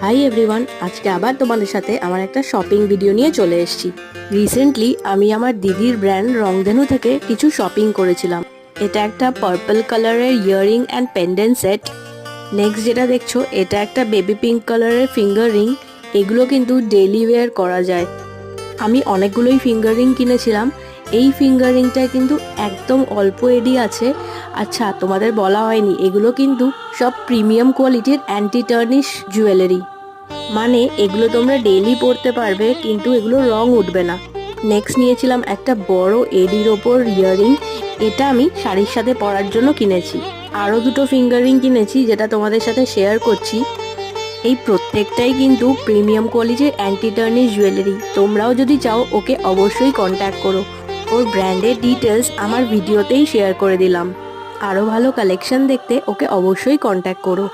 Hi everyone, আজকে আবার তোমাদের সাথে আমার একটা শপিং ভিডিও নিয়ে চলে এসেছি। রিসেন্টলি আমি আমার দিদির ব্র্যান্ড রংধেনু থেকে কিছু শপিং করেছিলাম। এটা একটা পার্পল কালারের earring and pendant set. Next যেটা দেখছো, এটা একটা বেবি পিঙ্ক কালারের ফিঙ্গার রিং। এগুলো কিন্তু ডেইলি ওয়্যার করা যায়। আমি অনেকগুলোই ফিঙ্গার রিং কিনেছিলাম। এই ফিঙ্গার রিংটায় কিন্তু একদম অল্প এডি আছে। আচ্ছা, তোমাদের বলা হয়নি, এগুলো কিন্তু সব প্রিমিয়াম কোয়ালিটির অ্যান্টি টার্নিশ জুয়েলারি। মানে এগুলো তোমরা ডেইলি পরতে পারবে, কিন্তু এগুলো রং উঠবে না। নেক্সট নিয়েছিলাম একটা বড় এডির ওপর ইয়াররিং। এটা আমি শাড়ির সাথে পরার জন্য কিনেছি। আরও দুটো ফিঙ্গার রিং কিনেছি, যেটা তোমাদের সাথে শেয়ার করছি। এই প্রত্যেকটাই কিন্তু প্রিমিয়াম কোয়ালিটির অ্যান্টি টার্নিশ জুয়েলারি। তোমরাও যদি চাও ওকে অবশ্যই কন্ট্যাক্ট করো। ওর ব্র্যান্ডের ডিটেলস আমার ভিডিওতেই শেয়ার করে দিলাম। আরও ভালো কালেকশন দেখতে ওকে অবশ্যই কন্ট্যাক্ট করো।